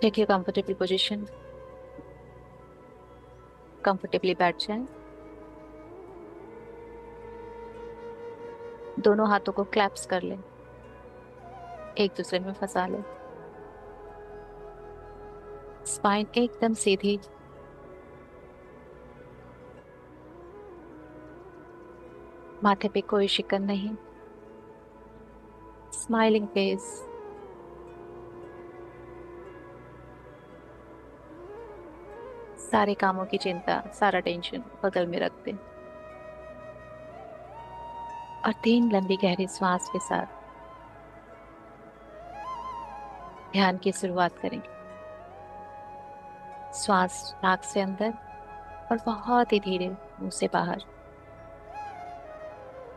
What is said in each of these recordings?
Take your comfortable position. Comfortably बैठ जाएं। दोनों हाथों को क्लैप्स कर लें। एक दूसरे में फंसा लें। स्पाइन एकदम सीधी। माथे पे कोई शिकन नहीं। Smiling face. सारे कामों की चिंता, सारा टेंशन बगल में रख दें। और 3 लंबी गहरी श्वास के साथ ध्यान की शुरुआत करेंगे। श्वास नाक से अंदर और बहुत ही धीरे मुंह से बाहर।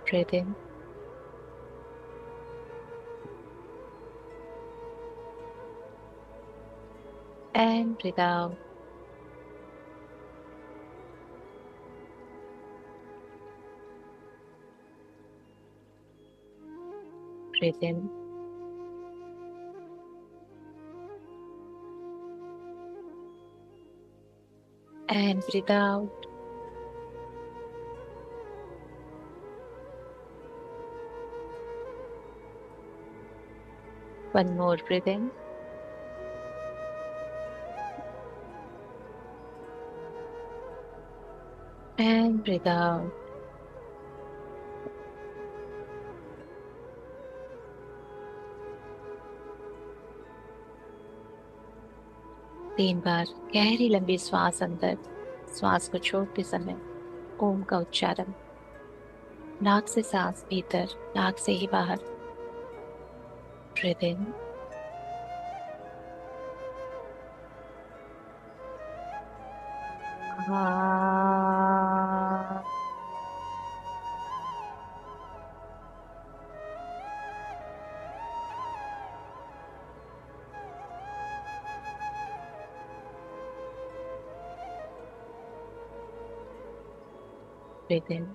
Breathe in and breathe out. Breathe in and breathe out. One more breathe in and breathe out. 3 बार गहरी लंबी श्वास अंदर। श्वास को छोड़ते समय ओम का उच्चारण। नाक से सांस भीतर, नाक से ही बाहर। Breathe in breathe in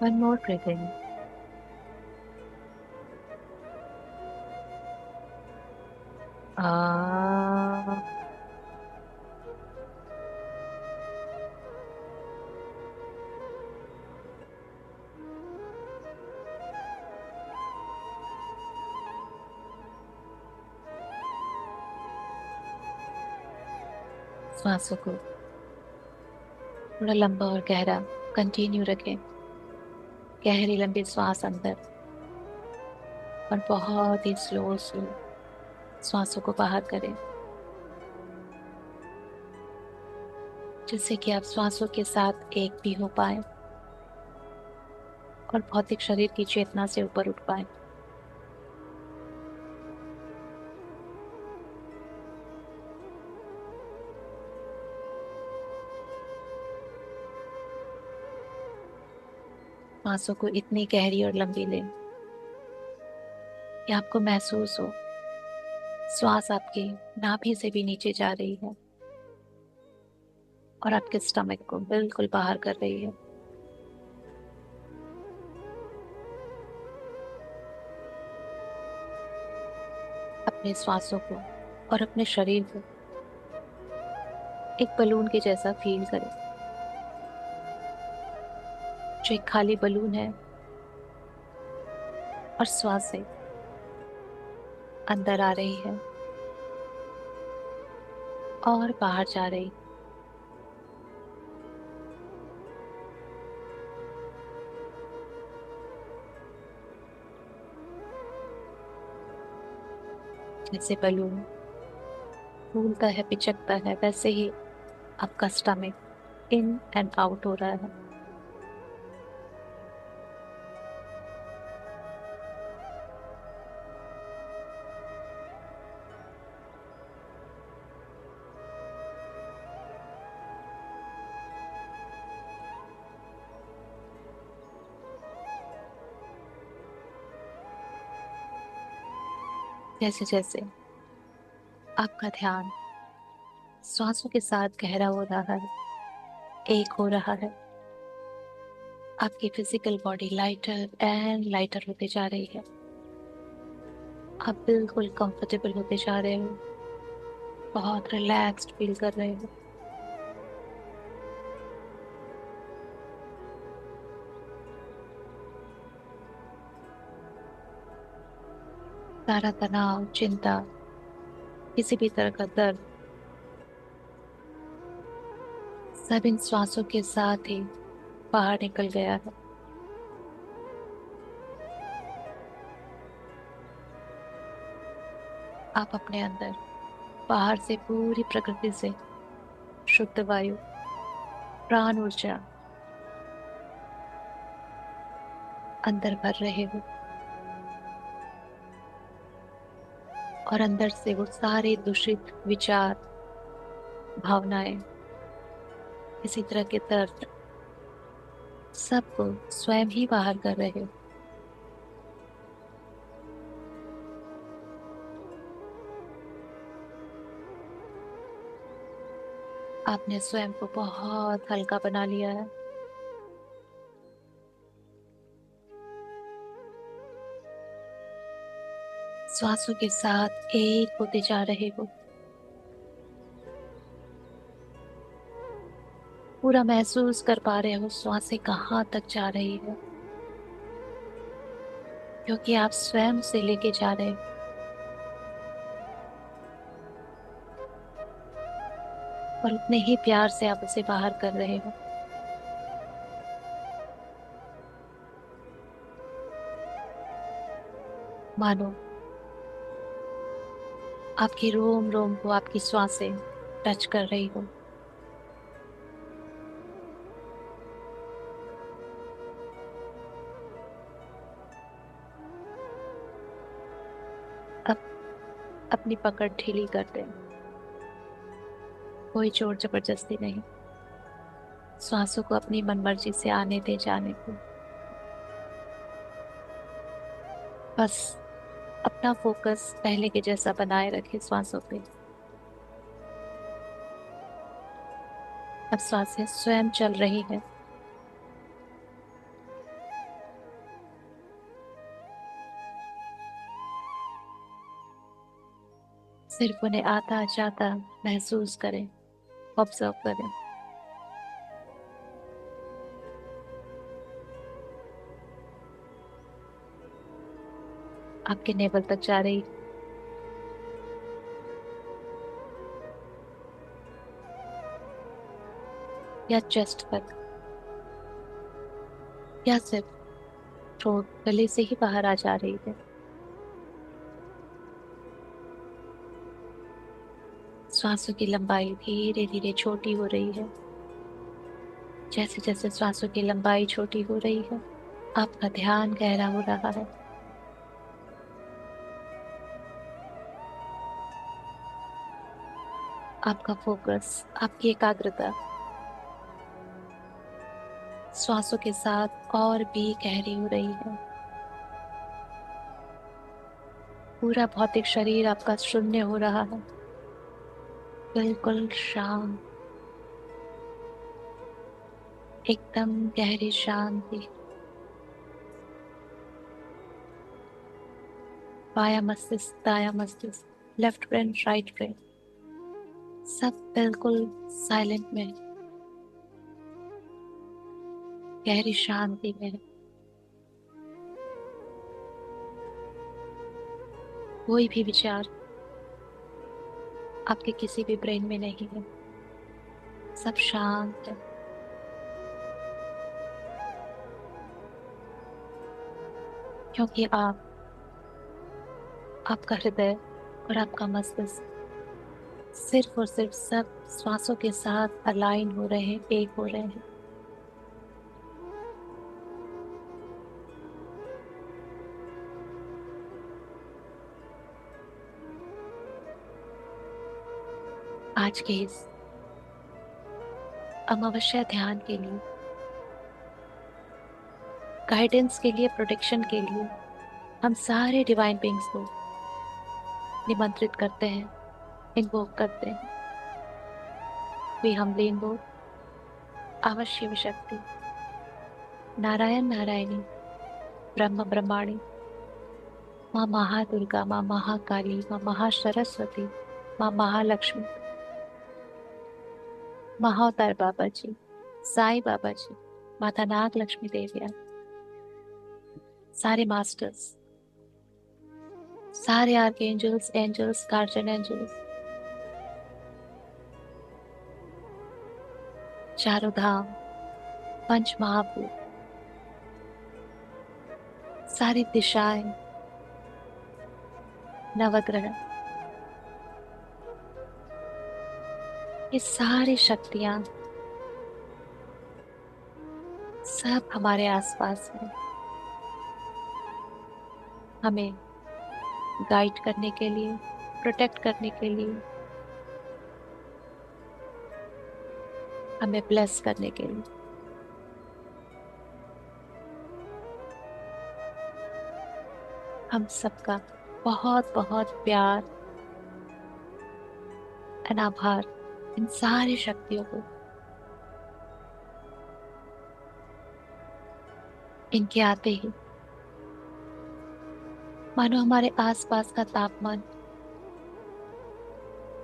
one more breathe in. श्वासों को थोड़ा लंबा और गहरा कंटिन्यू रखें। गहरी लंबी श्वास अंदर और बहुत ही स्लो स्लो श्वासों को बाहर करें, जिससे कि आप श्वासों के साथ एक भी हो पाए और भौतिक शरीर की चेतना से ऊपर उठ पाए। सांसों को इतनी गहरी और लंबी लें कि आपको महसूस हो श्वास आपकी नाभि से भी नीचे जा रही है और आपके स्टमक को बिल्कुल बाहर कर रही है। अपने श्वासों को और अपने शरीर को एक बलून के जैसा फील करें, जो एक खाली बलून है और श्वास से अंदर आ रही है और बाहर जा रही। जैसे बलून फूलता है, पिचकता है, वैसे ही आपका स्टमक इन एंड आउट हो रहा है। जैसे जैसे आपका ध्यान श्वासों के साथ गहरा हो रहा है, एक हो रहा है, आपकी physical body lighter and lighter होते जा रही है। आप बिल्कुल कंफर्टेबल होते जा रहे हो, बहुत रिलैक्स्ड फील कर रहे हो। सारा तनाव, चिंता, किसी भी तरह का दर्द सब इन श्वासों के साथ ही बाहर निकल गया है। आप अपने अंदर बाहर से पूरी प्रकृति से शुद्ध वायु, प्राण ऊर्जा अंदर भर रहे हो, और अंदर से वो सारे दूषित विचार, भावनाएं, इसी तरह के दर्द सबको स्वयं ही बाहर कर रहे हो। आपने स्वयं को बहुत हल्का बना लिया है। श्वासों के साथ एक होते जा रहे हो, पूरा महसूस कर पा रहे हो श्वासें कहाँ तक जा रही है, क्योंकि आप स्वयं से लेके जा रहे हो। और उतने ही प्यार से आप उसे बाहर कर रहे हो। मानो आपकी रोम रोम को आपकी श्वासें टच कर रही हो। अब अपनी पकड़ ढीली कर दें, कोई जोर जबरदस्ती नहीं। श्वासों को अपनी मनमर्जी से आने दे, जाने को। बस अपना फोकस पहले के जैसा बनाए रखें श्वासों पे। अब श्वासें स्वयं चल रही है, सिर्फ उन्हें आता जाता महसूस करें, ऑब्जर्व करें। आपके नेवल तक जा रही, या चेस्ट तक, या सिर्फ थ्रोट, गले से ही बाहर आ जा रही है। श्वासों की लंबाई धीरे धीरे छोटी हो रही है। जैसे जैसे श्वासों की लंबाई छोटी हो रही है, आपका ध्यान गहरा हो रहा है। आपका फोकस, आपकी एकाग्रता श्वासों के साथ और भी गहरी हो रही है। पूरा भौतिक शरीर आपका शून्य हो रहा है, बिल्कुल शांत, एकदम गहरी शांति। बायां मस्तिष्क, दायां मस्तिष्क, लेफ्ट ब्रेन, राइट ब्रेन, सब बिल्कुल साइलेंट में, गहरी शांति में है। कोई भी विचार आपके किसी भी ब्रेन में नहीं है, सब शांत है। क्योंकि आपका हृदय और आपका मस्तिष्क सिर्फ और सिर्फ सब श्वासों के साथ अलाइन हो रहे हैं, एक हो रहे हैं। आज के इस अमावस्या ध्यान के लिए, गाइडेंस के लिए, प्रोटेक्शन के लिए हम सारे डिवाइन बीइंग्स को निमंत्रित करते हैं, इन्वोक करते हैं। वे हमले इन्वोक, अवश्य शक्ति, नारायण नारायणी, ब्रह्म ब्रह्माणी, माँ महादुर्गा, माँ महाकाली, माँ महासरस्वती, माँ महालक्ष्मी, महाअवतार बाबा जी, साईं बाबा जी, माता नाग लक्ष्मी देविया, सारे मास्टर्स, सारे आर्कएंजल्स, एंजल्स, गार्जियन एंजल्स, चारों धाम, पंच महाभूत, सारी दिशाएं, नवग्रह, ये सारी शक्तियां सब हमारे आसपास है, हमें गाइड करने के लिए, प्रोटेक्ट करने के लिए, हमें ब्लेस करने के लिए। हम सबका बहुत बहुत प्यार और आभार इन सारी शक्तियों को। इनके आते ही मानो हमारे आसपास का तापमान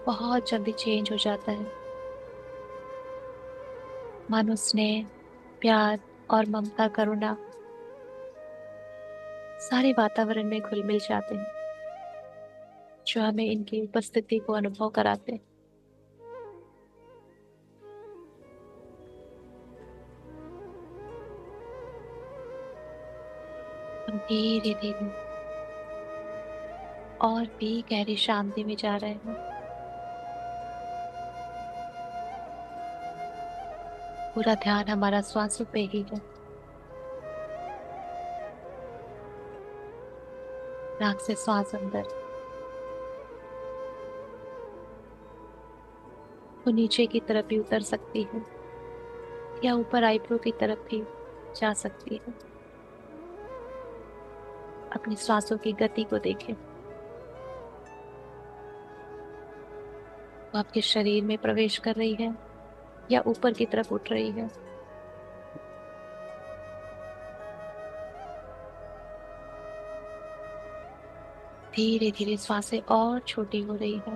बहुत जल्दी चेंज हो जाता है। मानो स्नेह, प्यार और ममता, करुणा सारे वातावरण में घुल मिल जाते हैं, जो हमें इनकी उपस्थिति को अनुभव कराते हैं। हम धीरे धीरे और भी गहरी शांति में जा रहे हैं। पूरा ध्यान हमारा श्वासों पे ही है। नाक से श्वास अंदर, वो नीचे की तरफ भी उतर सकती है या ऊपर आईब्रो की तरफ भी जा सकती है। अपनी श्वासों की गति को देखें। वो आपके शरीर में प्रवेश कर रही है या ऊपर की तरफ उठ रही है। धीरे धीरे श्वासें और छोटी हो रही है।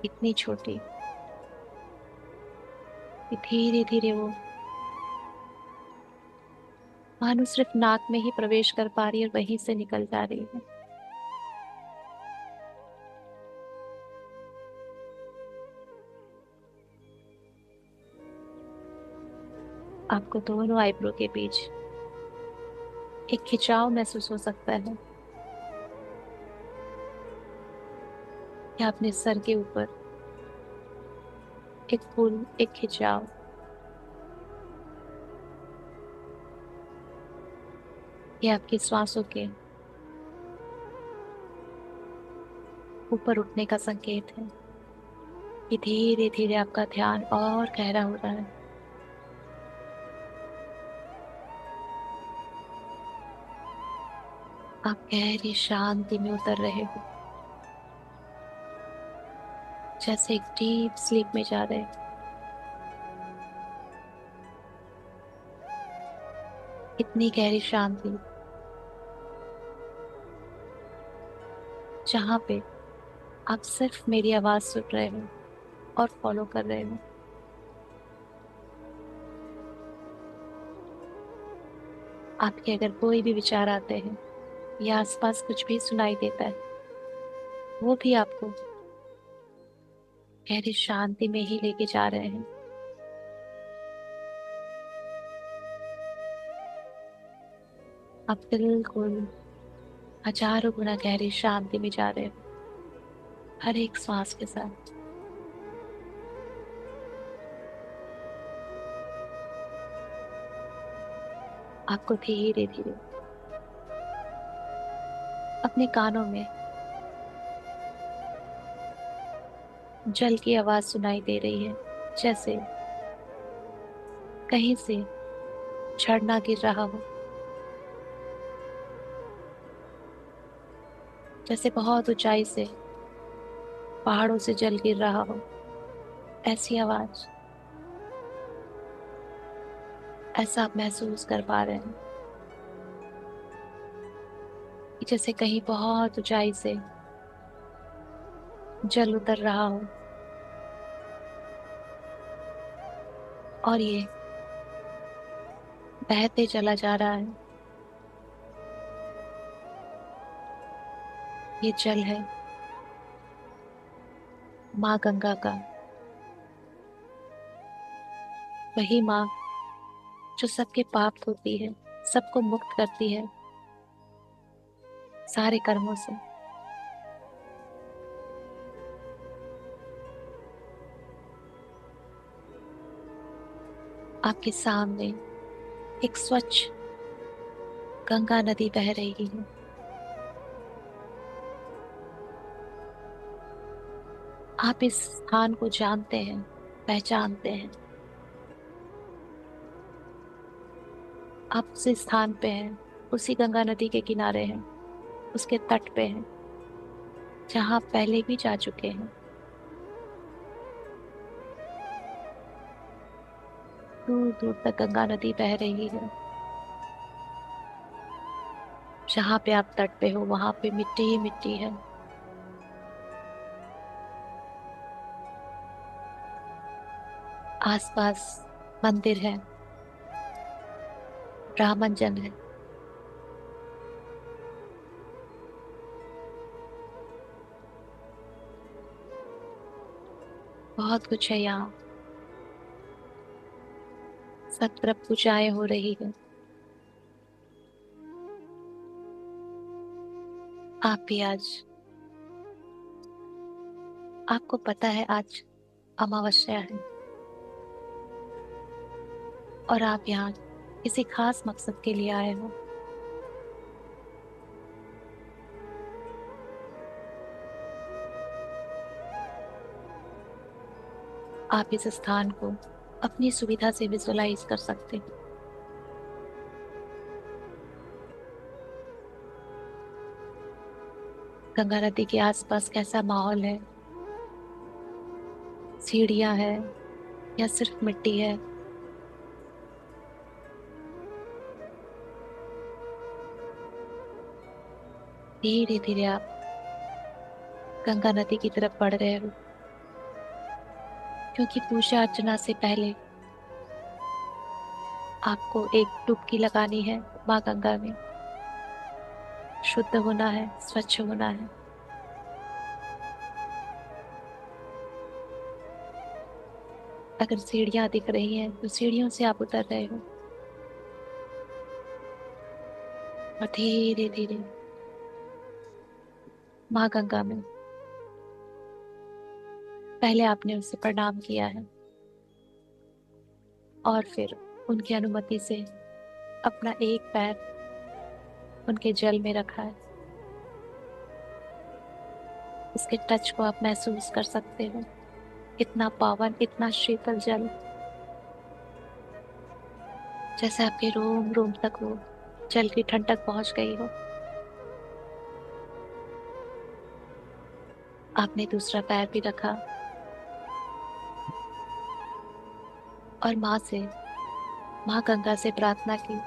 इतनी छोटी कि धीरे धीरे वो मानो सिर्फ नाक में ही प्रवेश कर पा रही है और वहीं से निकल जा रही है। आपको दोनों आईब्रो के बीच एक खिंचाव महसूस हो सकता है, या अपने सर के ऊपर एक पुल, एक खिंचाव। ये आपकी श्वासों के ऊपर उठने का संकेत है कि धीरे धीरे आपका ध्यान और गहरा हो रहा है। आप गहरी शांति में उतर रहे हो, जैसे एक डीप स्लीप में जा रहे हैं। इतनी गहरी शांति जहां पे आप सिर्फ मेरी आवाज सुन रहे हो और फॉलो कर रहे हो। आपके अगर कोई भी विचार आते हैं या आसपास कुछ भी सुनाई देता है, वो भी आपको गहरी शांति में ही लेके जा रहे हैं। आप बिल्कुल हजारों गुना गहरी शांति में जा रहे हो हर एक श्वास के साथ। आपको धीरे धीरे अपने कानों में जल की आवाज सुनाई दे रही है, जैसे कहीं से झरना गिर रहा हो। जैसे बहुत ऊंचाई से पहाड़ों से जल गिर रहा हो, ऐसी आवाज। ऐसा आप महसूस कर पा रहे हैं कि जैसे कहीं बहुत ऊंचाई से जल उतर रहा हो, और ये बहते चला जा रहा है। ये जल है माँ गंगा का। वही माँ जो सबके पाप धोती है, सबको मुक्त करती है सारे कर्मों से। आपके सामने एक स्वच्छ गंगा नदी बह रही है। आप इस स्थान को जानते हैं, पहचानते हैं। आप उस स्थान पे हैं, उसी गंगा नदी के किनारे हैं, उसके तट पे हैं, जहां आप पहले भी जा चुके हैं। दूर दूर तक गंगा नदी बह रही है। जहां पे आप तट पे हो वहां पे मिट्टी ही मिट्टी है। आसपास मंदिर है, ब्राह्मण जन है। बहुत कुछ है यहाँ। सब तरफ पूजाएं हो रही है। आप भी आज, आपको पता है आज अमावस्या है, और आप यहाँ किसी खास मकसद के लिए आए हो। आप इस स्थान को अपनी सुविधा से विजुलाइज कर सकते हैं। गंगा नदी के आसपास कैसा माहौल है? सीढ़ियां है या सिर्फ मिट्टी है? धीरे धीरे आप गंगा नदी की तरफ बढ़ रहे हो, क्योंकि पूजा अर्चना से पहले आपको एक डुबकी लगानी है माँ गंगा में। शुद्ध होना है, स्वच्छ होना है। अगर सीढ़ियां दिख रही हैं तो सीढ़ियों से आप उतर रहे हो, और धीरे धीरे माँ गंगा में पहले आपने उसे प्रणाम किया है, और फिर उनकी अनुमति से अपना एक पैर उनके जल में रखा है। उसके टच को आप महसूस कर सकते हो। इतना पावन, इतना शीतल जल, जैसे आपके रोम रोम तक वो जल की ठंडक पहुंच गई हो। आपने दूसरा पैर भी रखा, और माँ गंगा से प्रार्थना की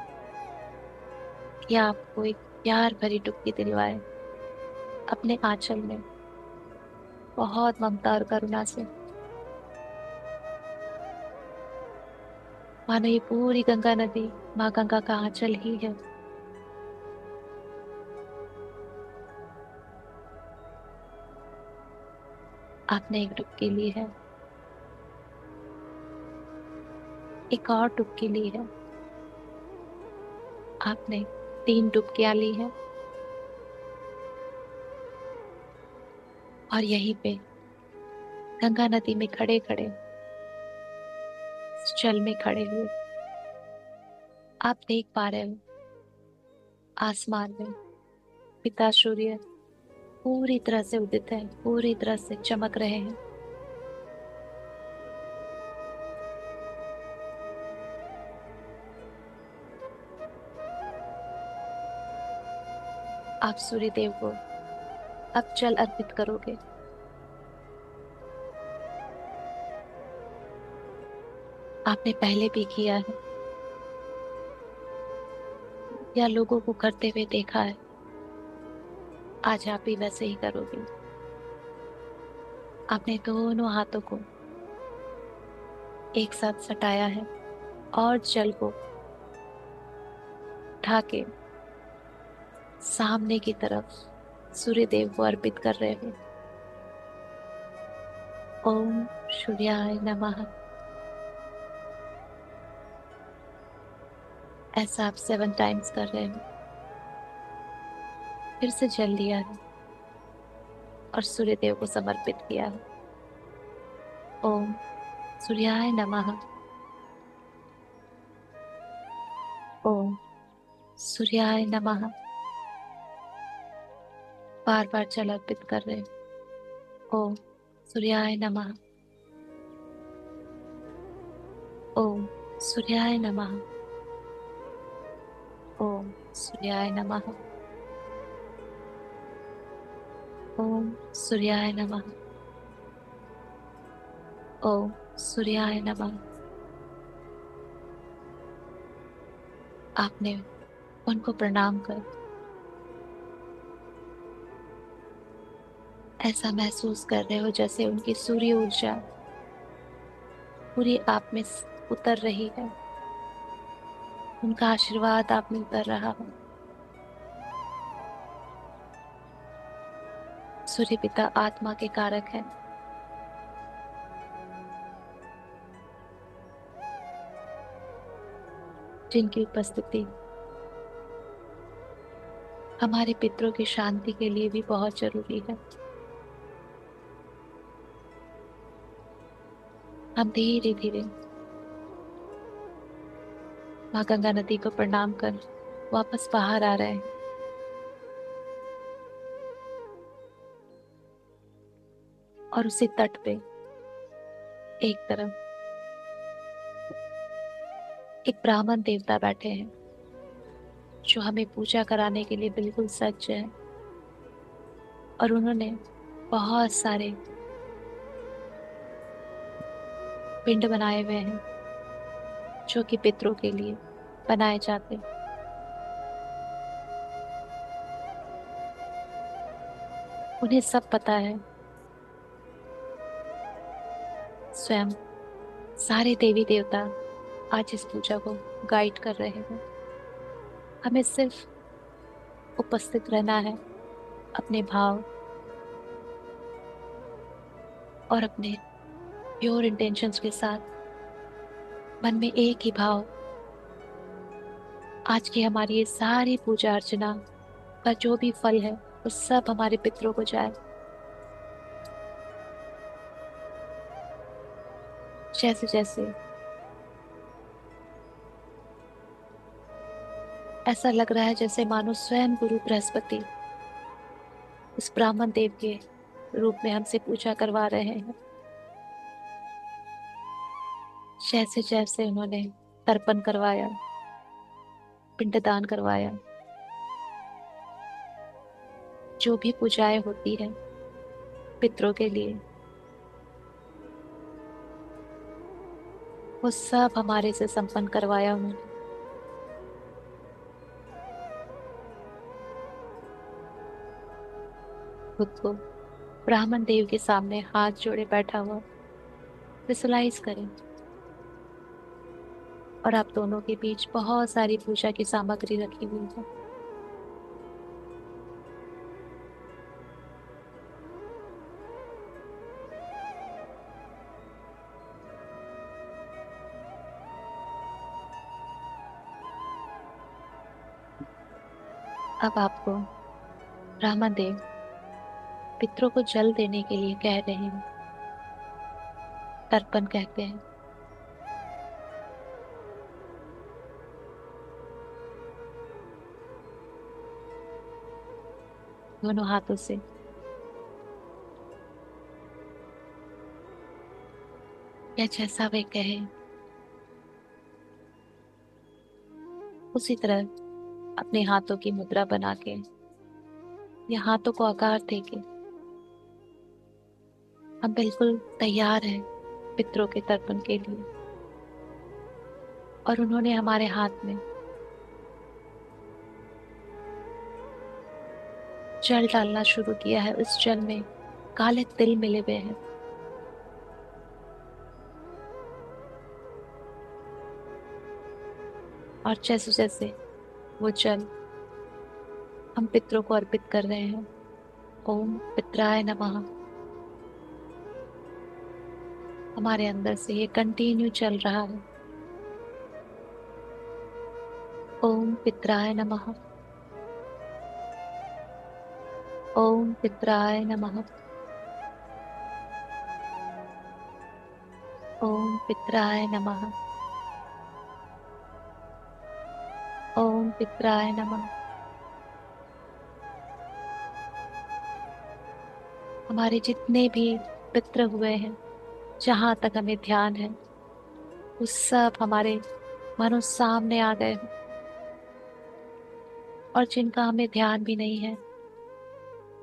कि आपको एक प्यार भरी डुबकी दिलवाए अपने आंचल में, बहुत ममता और करुणा से। मानो ये पूरी गंगा नदी माँ गंगा का आंचल ही है। आपने एक डुबकी ली है, एक और डुबकी ली है। आपने 3 डुबकियां ली है, और यहीं पे गंगा नदी में खड़े खड़े, इस जल में खड़े हुए, आप देख पा रहे हो आसमान में पिता सूर्य पूरी तरह से उदित है, पूरी तरह से चमक रहे हैं। आप सूर्य देव को अब जल अर्पित करोगे। आपने पहले भी किया है या लोगों को करते हुए देखा है, आज आप भी वैसे ही करोगे। आपने दोनों हाथों को एक साथ सटाया है और जल को उठा के सामने की तरफ सूर्य देव को अर्पित कर रहे हो। ओम सूर्याय नमः। ऐसा आप 7 टाइम्स कर रहे हो। फिर से जल लिया है और सूर्य देव को समर्पित किया है। ओम सूर्याय नमः। ओम सूर्याय नमः। बार बार जल अर्पित कर रहे हो। ओम सूर्याय नमः। ओम सूर्याय नमः। ओम सूर्याय नमः। ओम सूर्याय नमः। ओम सूर्याय नमः। आपने उनको प्रणाम कर ऐसा महसूस कर रहे हो जैसे उनकी सूर्य ऊर्जा पूरी आप में उतर रही है। उनका आशीर्वाद आप में उतर रहा है। सूर्य पिता आत्मा के कारक है। जिनकी उपस्थिति हमारे पितरों की शांति के लिए भी बहुत जरूरी है। हम धीरे धीरे माँ गंगा नदी को प्रणाम कर वापस बाहर आ रहे हैं और उसी तट पे एक तरफ एक ब्राह्मण देवता बैठे हैं जो हमें पूजा कराने के लिए बिल्कुल सज्ज है। और उन्होंने बहुत सारे पिंड बनाए हुए हैं जो कि पितरों के लिए बनाए जाते हैं। उन्हें सब पता है। स्वयं सारे देवी देवता आज इस पूजा को गाइड कर रहे हैं। हमें सिर्फ उपस्थित रहना है अपने भाव और अपने प्योर इंटेंशंस के साथ। मन में एक ही भाव, आज की हमारी ये सारी पूजा अर्चना का जो भी फल है वो सब हमारे पितरों को जाए। जैसे जैसे ऐसा लग रहा है जैसे मानो स्वयं गुरु बृहस्पति इस ब्राह्मण देव के रूप में हमसे पूजा करवा रहे हैं। जैसे जैसे उन्होंने तर्पण करवाया, पिंडदान करवाया, जो भी पूजाएं होती है पितरों के लिए, वो सब हमारे से संपन्न करवाया उन्होंने। खुद को ब्राह्मण देव के सामने हाथ जोड़े बैठा हुआ विजुलाइज करें और आप दोनों के बीच बहुत सारी पूजा की सामग्री रखी हुई है। अब आपको ब्राह्मण देव पितरों को जल देने के लिए कह रहे हैं। तर्पण कहते हैं। दोनों हाथों से या जैसा वे कहे उसी तरह अपने हाथों की मुद्रा बना के या हाथों को आकार देके हम बिल्कुल तैयार हैं पितरों के तर्पण के लिए। और उन्होंने हमारे हाथ में जल डालना शुरू किया है। उस जल में काले तिल मिले हुए हैं। और जैसे जैसे वो जल हम पितरों को अर्पित कर रहे हैं, ओम पितराय नमः, हमारे अंदर से ये कंटिन्यू चल रहा है। ओम पितराय नमः, ओम पितराय नमः, ओम पितराय नमः, ओम पितराय नमः। हमारे जितने भी पितृ हुए हैं, जहां तक हमें ध्यान है, वो सब हमारे मानो सामने आ गए हैं। और जिनका हमें ध्यान भी नहीं है,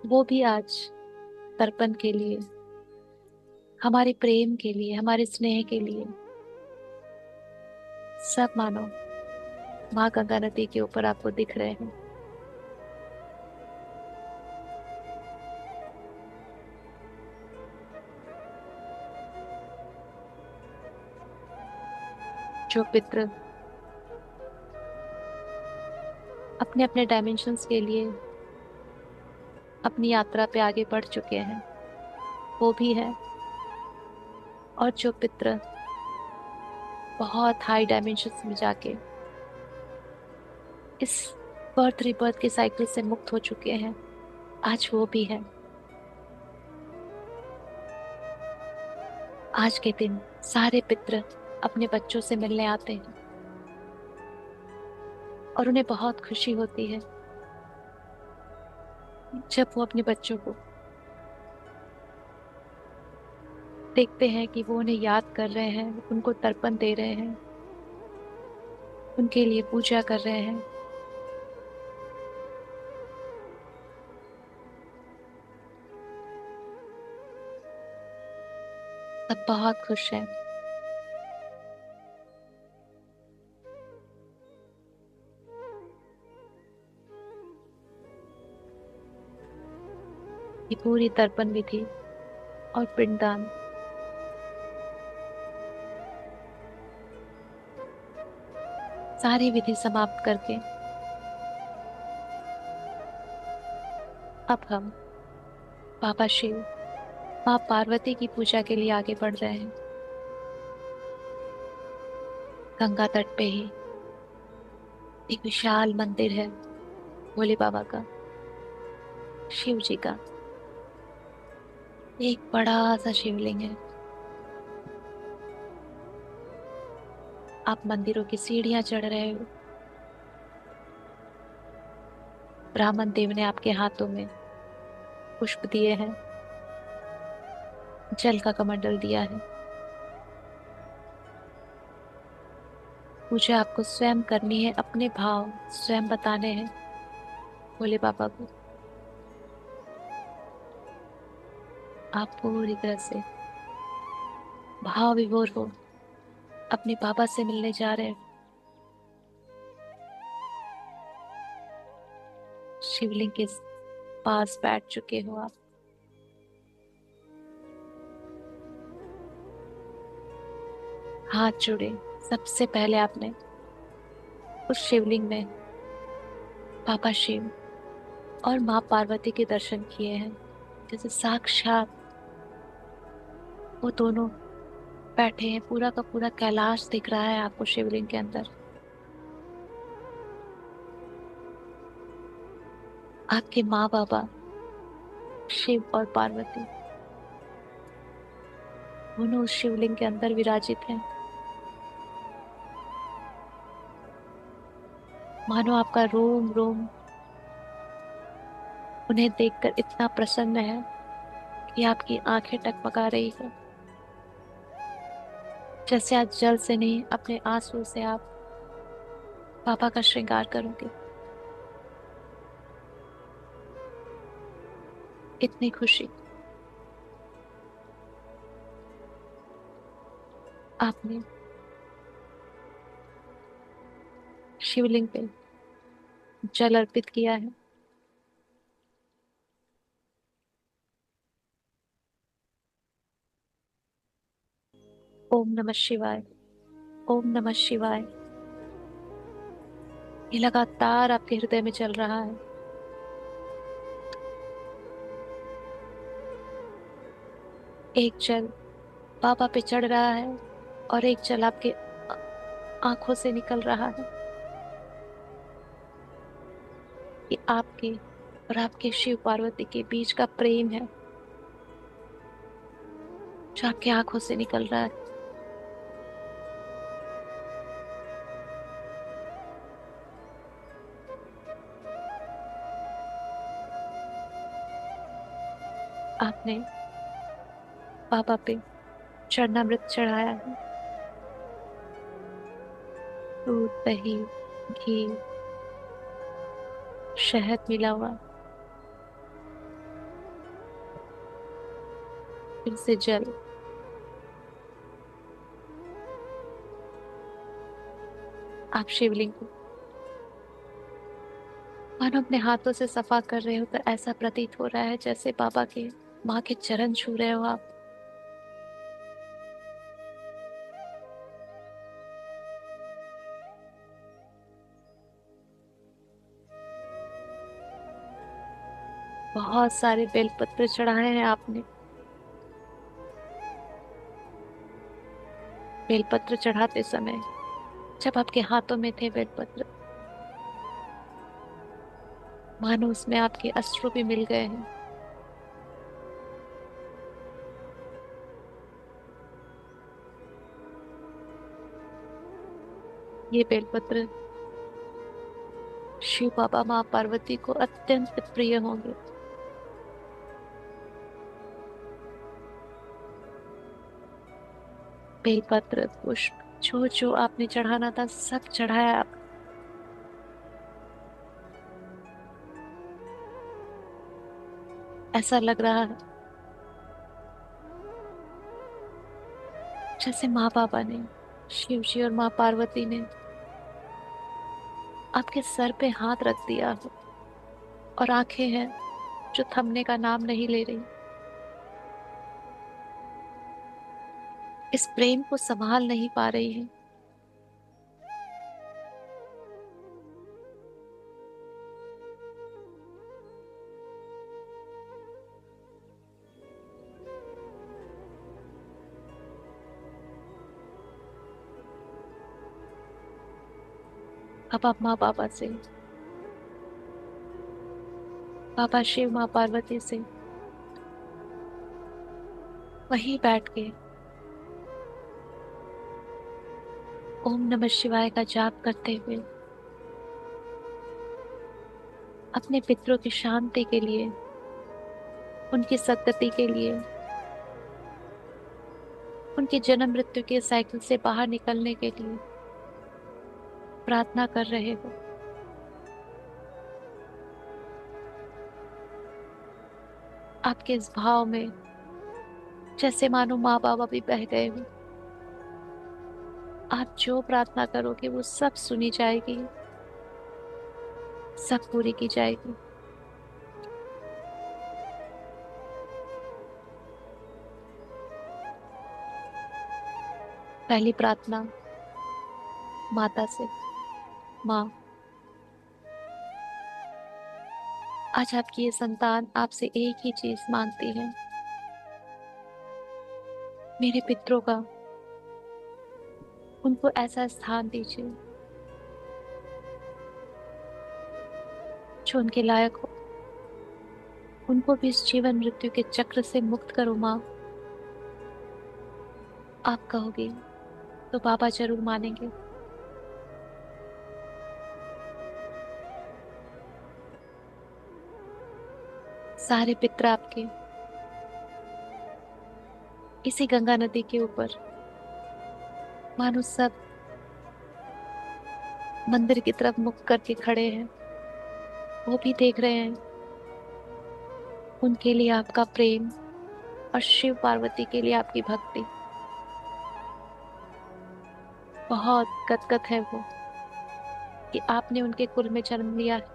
वो भी आज तर्पण के लिए, हमारे प्रेम के लिए, हमारे स्नेह के लिए, सब मानो माँ गंगा नदी के ऊपर आपको दिख रहे हैं। जो पितृ अपने अपने डायमेंशंस के लिए अपनी यात्रा पे आगे बढ़ चुके हैं, वो भी है। और जो पितृ बहुत हाई डायमेंशंस में जाके इस बर्थ रिबर्थ के साइकिल से मुक्त हो चुके हैं, आज वो भी है। आज के दिन सारे पितृ अपने बच्चों से मिलने आते हैं और उन्हें बहुत खुशी होती है जब वो अपने बच्चों को देखते हैं कि वो उन्हें याद कर रहे हैं, उनको तर्पण दे रहे हैं, उनके लिए पूजा कर रहे हैं। सब बहुत खुश हैं। ये पूरी तर्पण विधि और पिंडदान सारी विधि समाप्त करके अब हम बाबा शिव, माँ पार्वती की पूजा के लिए आगे बढ़ रहे हैं। गंगा तट पे ही एक विशाल मंदिर है भोले बाबा का, शिव जी का। एक बड़ा सा शिवलिंग है। आप मंदिरों की सीढ़ियां चढ़ रहे हो। ब्राह्मण देव ने आपके हाथों में पुष्प दिए हैं, जल का कमंडल दिया है। पूजा आपको स्वयं करनी है, अपने भाव स्वयं बताने हैं भोले बाबा को। आप पूरी तरह से भाव विभोर हो, अपने बाबा से मिलने जा रहे हैं। शिवलिंग के पास बैठ चुके हो आप। हाथ जोड़े। सबसे पहले आपने उस शिवलिंग में बाबा शिव और माँ पार्वती के दर्शन किए हैं, जैसे साक्षात वो दोनों बैठे हैं। पूरा का पूरा कैलाश दिख रहा है आपको शिवलिंग के अंदर। आपके माँ बाबा शिव और पार्वती दोनों उस शिवलिंग के अंदर विराजित हैं। मानो आपका रोम रोम उन्हें देखकर इतना प्रसन्न है कि आपकी आंखें टकमका रही है। जैसे आज जल से नहीं, अपने आंसू से आप पापा का श्रृंगार करोगे। इतनी खुशी। आपने शिवलिंग पे जल अर्पित किया है। ओम नमः शिवाय। ओम नमः शिवाय। ये लगातार आपके हृदय में चल रहा है। एक जल बाबा पे चढ़ रहा है और एक जल आपके आंखों से निकल रहा है। ये आपके और आपके शिव पार्वती के बीच का प्रेम है जो आपके आंखों से निकल रहा है। आपने बाबा पे चरणामृत चढ़ाया है। दूध, दही, घी, शहद मिला हुआ, फिर से जल। आप शिवलिंग को मानो अपने हाथों से सफा कर रहे हो, तो ऐसा प्रतीत हो रहा है जैसे बाबा के माँ के चरण छू रहे हो आप। बहुत सारे बेलपत्र चढ़ाए हैं आपने। बेलपत्र चढ़ाते समय जब आपके हाथों में थे बेलपत्र, मानो उसमें आपके अश्रु भी मिल गए हैं। ये बेलपत्र शिव बाबा माँ पार्वती को अत्यंत प्रिय होंगे। बेलपत्र, पुष्प, जो जो आपने चढ़ाना था सब चढ़ाया आप। ऐसा लग रहा है जैसे माँ बाबा ने, शिव जी और माँ पार्वती ने आपके सर पे हाथ रख दिया हो, और आंखें हैं जो थमने का नाम नहीं ले रही। इस प्रेम को संभाल नहीं पा रही है। अब आप माँ बाबा से, बाबा शिव माँ पार्वती से वहीं बैठ के ओम नमः शिवाय का जाप करते हुए अपने पितरों की शांति के लिए, उनकी सद्गति के लिए, उनकी जन्म मृत्यु के साइकिल से बाहर निकलने के लिए प्रार्थना कर रहे हो। आपके इस भाव में जैसे मानो माँ बाबा भी बह गए हो। आप जो प्रार्थना करोगे वो सब सुनी जाएगी, सब पूरी की जाएगी। पहली प्रार्थना माता से। माँ, आज आपकी ये संतान आपसे एक ही चीज मांगती है। मेरे पितरों का, उनको ऐसा स्थान दीजिए जो उनके लायक हो। उनको भी इस जीवन मृत्यु के चक्र से मुक्त करो माँ। आप कहोगे तो बाबा जरूर मानेंगे। सारे पितर आपके इसी गंगा नदी के ऊपर मानो सब मंदिर की तरफ मुख करके खड़े हैं। वो भी देख रहे हैं उनके लिए आपका प्रेम और शिव पार्वती के लिए आपकी भक्ति बहुत गदगद है वो कि आपने उनके कुल में जन्म लिया है।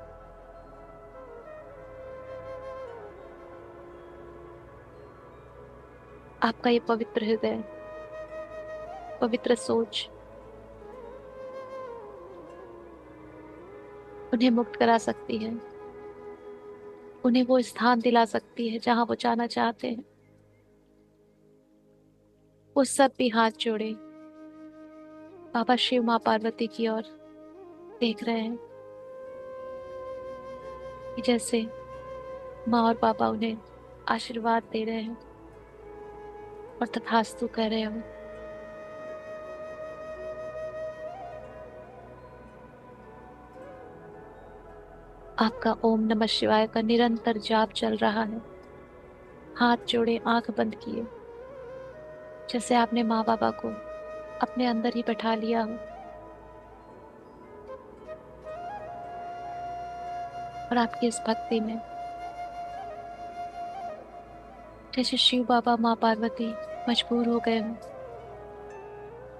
आपका ये पवित्र हृदय, पवित्र सोच उन्हें मुक्त करा सकती है, उन्हें वो स्थान दिला सकती है जहां वो जाना चाहते हैं। वो सब भी हाथ जोड़े बाबा शिव माँ पार्वती की ओर देख रहे हैं कि जैसे माँ और पापा उन्हें आशीर्वाद दे रहे हैं और तथास्तु कह रहे हो। आपका ओम नमः शिवाय का निरंतर जाप चल रहा है, हाथ जोड़े आंख बंद किए, जैसे आपने माँ बाबा को अपने अंदर ही बैठा लिया हो और आपकी इस भक्ति में जैसे शिव बाबा माँ पार्वती मजबूर हो गए हो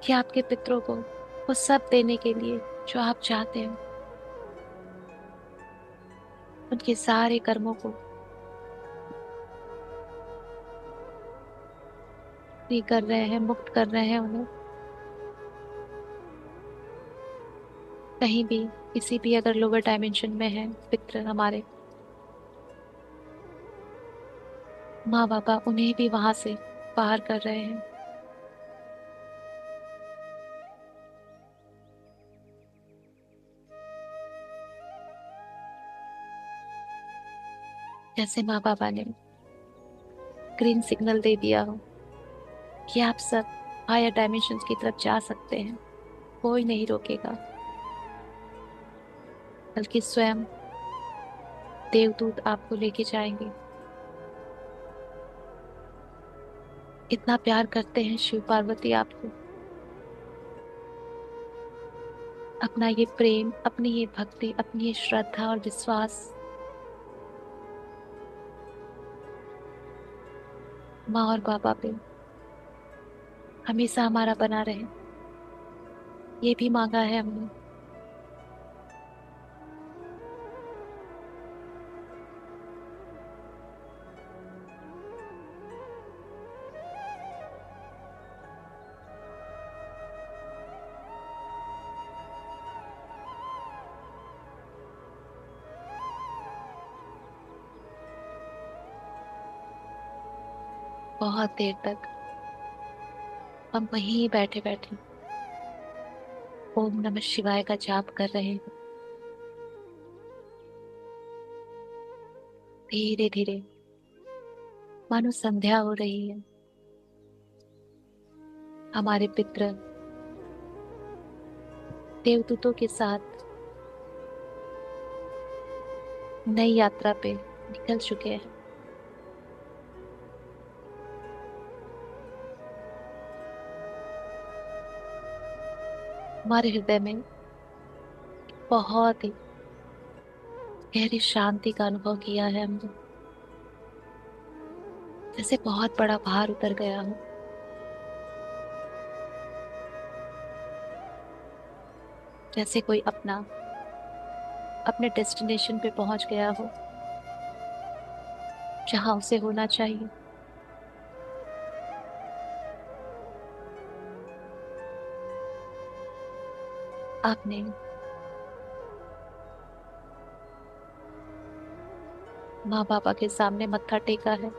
कि आपके पितरों को वो सब देने के लिए जो आप चाहते हो, उनके सारे कर्मों को फ्री कर रहे हैं, मुक्त कर रहे हैं उन्हें। कहीं भी किसी भी अगर लोअर डायमेंशन में है पितर हमारे, माँ बाबा उन्हें भी वहां से बाहर कर रहे हैं। जैसे माँ बाबा ने ग्रीन सिग्नल दे दिया हो कि आप सब हायर डायमेंशंस की तरफ जा सकते हैं, कोई नहीं रोकेगा, बल्कि स्वयं देवदूत आपको लेके जाएंगे। इतना प्यार करते हैं शिव पार्वती आपको। अपना ये प्रेम, अपनी ये भक्ति, अपनी ये श्रद्धा और विश्वास माँ और बाबा पे हमेशा हमारा बना रहे, ये भी मांगा है हमने। बहुत देर तक हम वहीं बैठे बैठे ओम नमः शिवाय का जाप कर रहे हैं। धीरे धीरे मानो संध्या हो रही है। हमारे पितृ देवदूतों के साथ नई यात्रा पे निकल चुके हैं। हमारे हृदय में बहुत ही गहरी शांति का अनुभव किया है हमने, जैसे बहुत बड़ा भार उतर गया हो, जैसे कोई अपने डेस्टिनेशन पे पहुंच गया हो, जहां उसे होना चाहिए। आपने माँ बाबा के सामने मत्था टेका है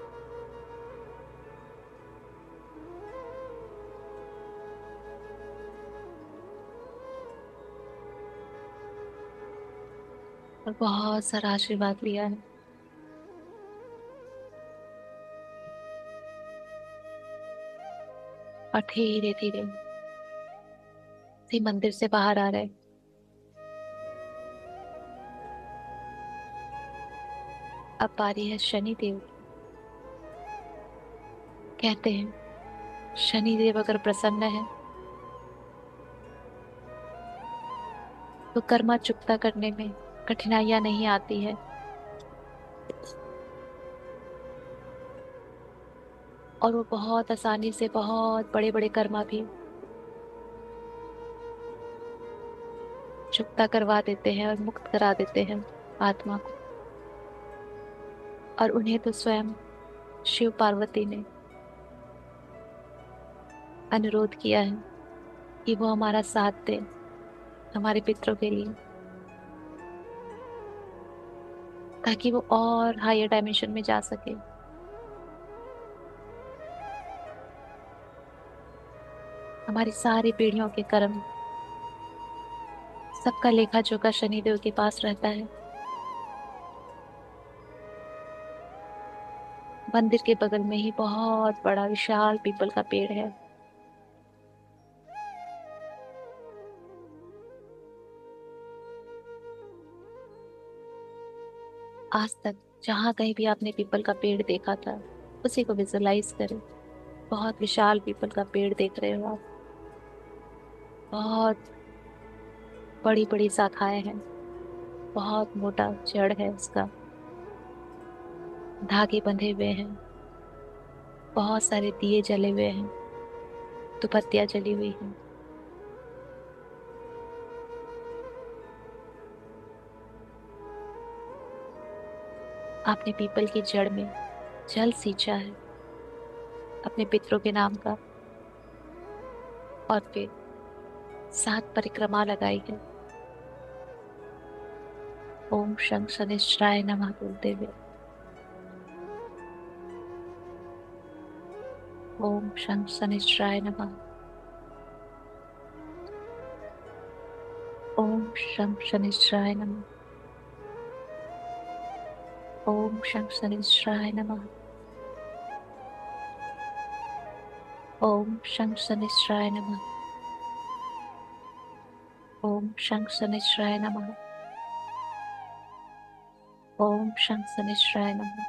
और बहुत सारा आशीर्वाद लिया है। और धीरे धीरे से मंदिर से बाहर आ रहे। अब बारी है शनि देव की। कहते हैं शनि देव अगर प्रसन्न है तो कर्मा चुकता करने में कठिनाइयां नहीं आती है। और वो बहुत आसानी से बहुत बड़े बड़े कर्मा भी चुकता करवा देते हैं और मुक्त करा देते हैं आत्मा को। और उन्हें तो स्वयं शिव पार्वती ने अनुरोध किया है कि वो हमारा साथ दे हमारे पितरों के लिए, ताकि वो और हायर डायमेंशन में जा सके। हमारी सारी पीढ़ियों के कर्म, सबका लेखा जोखा शनिदेव के पास रहता है। मंदिर के बगल में ही बहुत बड़ा विशाल पीपल का पेड़ है। आज तक जहां कहीं भी आपने पीपल का पेड़ देखा था, उसी को विजुलाइज करें। बहुत विशाल पीपल का पेड़ देख रहे हो आप। बहुत बड़ी बड़ी शाखाएं हैं, बहुत मोटा जड़ है उसका, धागे बंधे हुए हैं, बहुत सारे दिए जले हुए हैं, दुपत्तियां जली हुई हैं। आपने पीपल की जड़ में जल सींचा है अपने पितरों के नाम का, और फिर 7 परिक्रमा लगाई है ओम शं शनिश्चराय नमः बोलते हुए। ओम शं शनिश्चराय नमः। ओम शं शनिश्चराय नमः। ओम शं शनिश्चराय नमः। ओम शं शनिश्चराय नमः। ओम शं शनिश्चराय नमः। ओम शं शनिश्चराय नमः।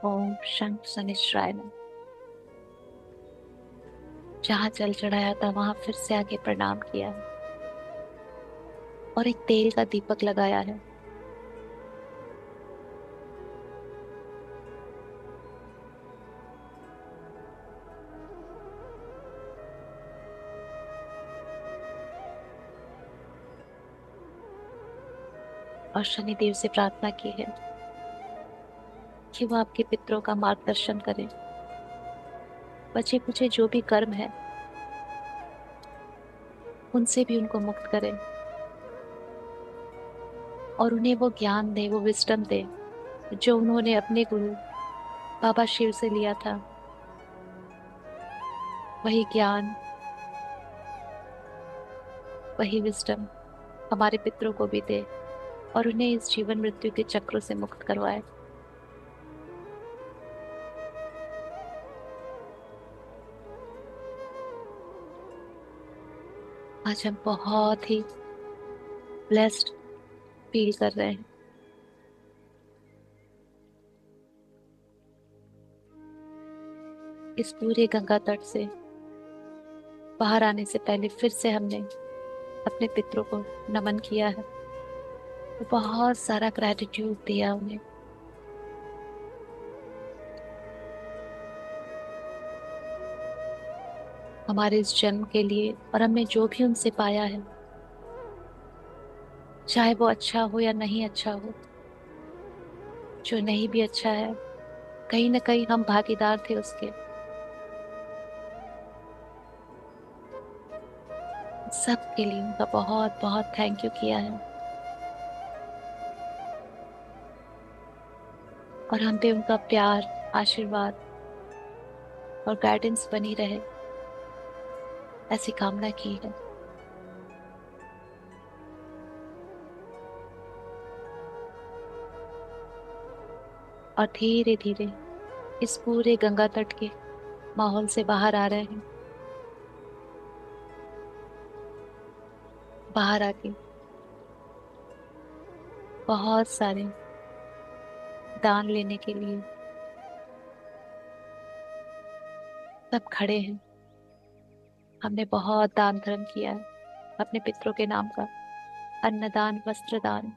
ओम शं शनिश्चराय नमः। जहां जल चढ़ाया था वहां फिर से आके प्रणाम किया है, और एक तेल का दीपक लगाया है। और शनिदेव से प्रार्थना की है कि वो आपके पितरों का मार्गदर्शन करें। बचे कुचे जो भी कर्म है उनसे भी उनको मुक्त करें, और उन्हें वो ज्ञान दे, वो विजडम दे जो उन्होंने अपने गुरु बाबा शिव से लिया था। वही ज्ञान, वही विजडम हमारे पितरों को भी दे, और उन्हें इस जीवन मृत्यु के चक्रों से मुक्त करवाए। आज हम बहुत ही ब्लेस्ड फील कर रहे हैं। इस पूरे गंगा तट से बाहर आने से पहले फिर से हमने अपने पितरों को नमन किया है, तो बहुत सारा ग्रेटिट्यूड दिया उन्हें। हमारे इस जन्म के लिए, और हमने जो भी उनसे पाया है, चाहे वो अच्छा हो या नहीं अच्छा हो, जो नहीं भी अच्छा है कहीं ना कहीं हम भागीदार थे उसके। सब के लिए उनका बहुत बहुत थैंक यू किया है, और हम पे उनका प्यार, आशीर्वाद और गाइडेंस बनी रहे, ऐसी कामना की है। और धीरे धीरे इस पूरे गंगा तट के माहौल से बाहर आ रहे हैं। बाहर आके बहुत सारे दान लेने के लिए सब खड़े हैं। हमने बहुत दान धर्म किया है अपने पितरों के नाम का, अन्नदान, वस्त्रदान।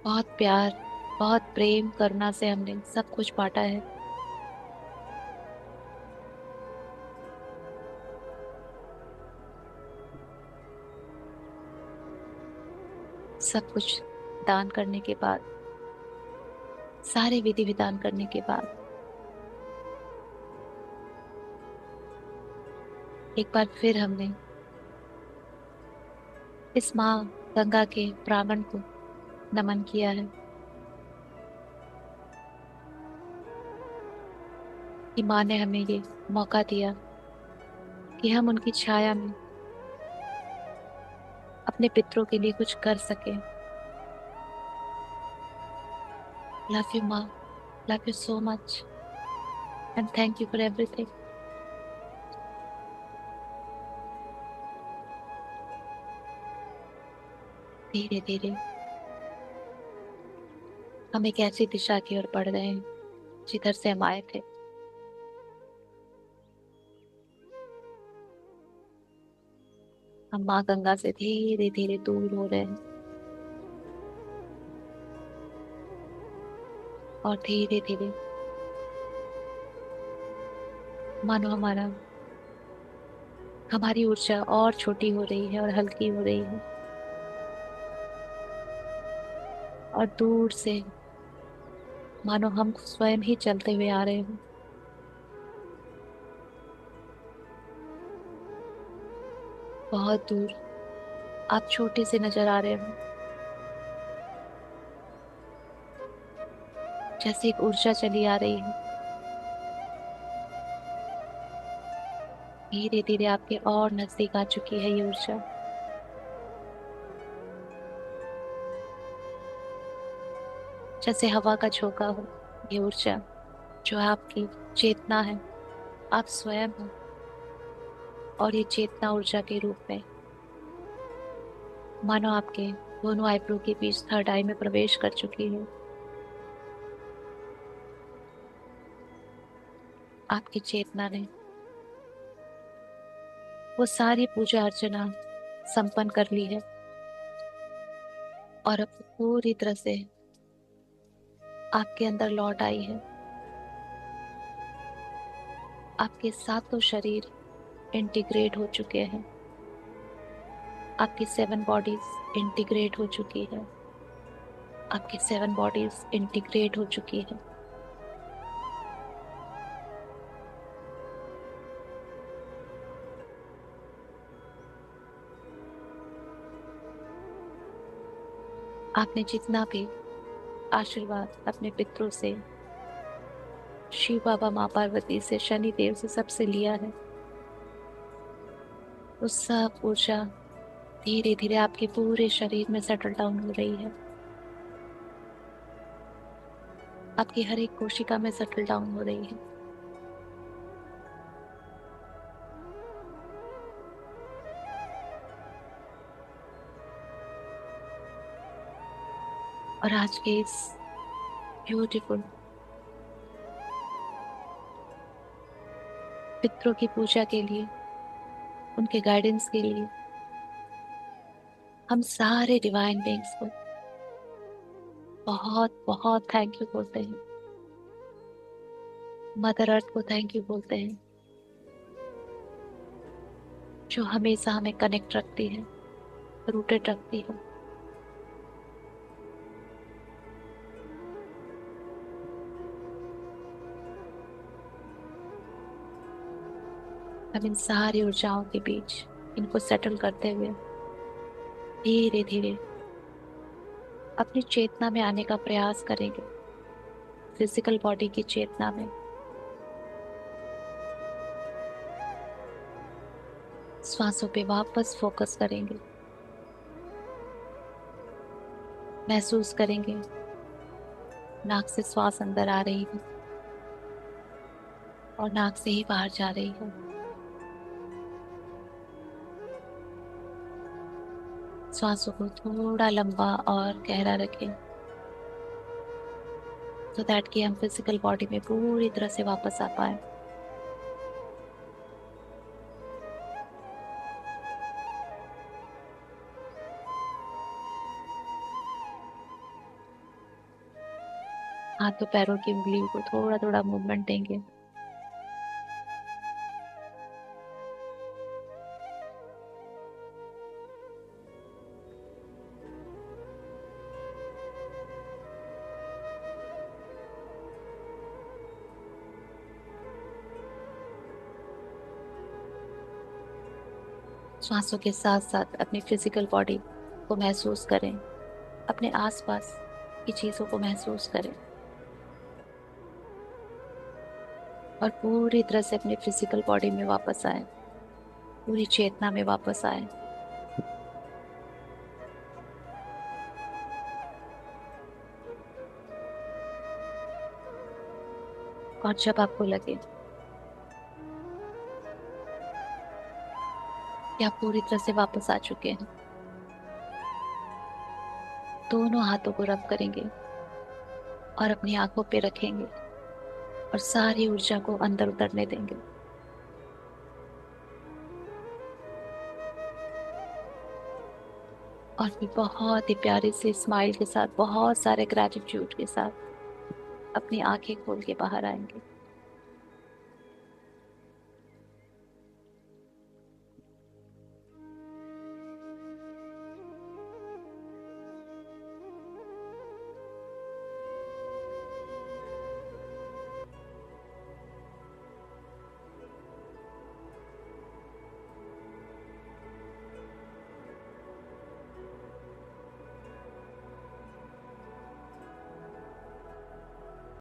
बहुत प्यार, बहुत प्रेम करुणा से हमने सब कुछ बांटा है। सब कुछ दान करने के बाद, सारे विधि विधान करने के बाद, एक बार फिर हमने इस माँ गंगा के प्रांगण को नमन किया है कि माँ ने हमें ये मौका दिया कि हम उनकी छाया में अपने पितरों के लिए कुछ कर सके। लव यू माँ, love you so much and thank you for everything. धीरे धीरे हम एक ऐसी दिशा की ओर बढ़ रहे हैं जिधर से हम आए थे। हम माँ गंगा से धीरे धीरे दूर हो रहे हैं और धीरे धीरे मानो हमारी ऊर्जा और छोटी हो रही है और हल्की हो रही है, और दूर से मानो हम स्वयं ही चलते हुए आ रहे हैं। बहुत दूर आप छोटे से नजर आ रहे हो, जैसे एक ऊर्जा चली आ रही है। धीरे धीरे आपके और नजदीक आ चुकी है ये ऊर्जा। जैसे हवा का झोंका हो ये ऊर्जा, जो आपकी चेतना है, आप स्वयं हो। और ये चेतना ऊर्जा के रूप में मानो आपके दोनों आईब्रो के बीच थर्ड आई में प्रवेश कर चुकी है। आपकी चेतना ने वो सारी पूजा अर्चना संपन्न कर ली है और अब पूरी तरह से आपके अंदर लौट आई है। आपके सातों शरीर इंटीग्रेट हो चुके हैं। आपकी 7 बॉडीज इंटीग्रेट हो चुकी है। आपकी 7 बॉडीज इंटीग्रेट हो चुकी है। आपने जितना भी आशीर्वाद अपने पितरों से, शिव बाबा, माँ पार्वती से, शनि देव से, सबसे लिया है, वो सब ऊर्जा धीरे धीरे आपके पूरे शरीर में सेटल डाउन हो रही है। आपकी हर एक कोशिका में सेटल डाउन हो रही है। और आज के इस ब्यूटीफुल पितरों की पूजा के लिए, उनके गाइडेंस के लिए, हम सारे डिवाइन बींग्स को बहुत बहुत थैंक यू बोलते हैं। मदर अर्थ को थैंक यू बोलते हैं, जो हमेशा हमें कनेक्ट रखती है, रूटेड रखती है। हम इन सारी ऊर्जाओं के बीच इनको सेटल करते हुए धीरे धीरे अपनी चेतना में आने का प्रयास करेंगे। फिजिकल बॉडी की चेतना में श्वासों पे वापस फोकस करेंगे। महसूस करेंगे नाक से श्वास अंदर आ रही है और नाक से ही बाहर जा रही है। श्वासों को थोड़ा लंबा और गहरा रखें, सो दैट कि हम फिजिकल बॉडी में पूरी तरह से वापस आ पाए। हाथों पैरों की उंगलियों को थोड़ा थोड़ा मूवमेंट देंगे। श्वासों के साथ साथ अपनी फिजिकल बॉडी को महसूस करें, अपने आसपास की चीजों को महसूस करें और पूरी तरह से अपनी फिजिकल बॉडी में वापस आए, पूरी चेतना में वापस आए। और जब आपको लगे कि आप पूरी तरह से वापस आ चुके हैं, दोनों हाथों को रब करेंगे और अपनी आंखों पे रखेंगे और सारी ऊर्जा को अंदर उतरने देंगे। और फिर बहुत ही प्यारी सी स्माइल के साथ, बहुत सारे ग्रेटिट्यूड के साथ अपनी आंखें खोल के बाहर आएंगे।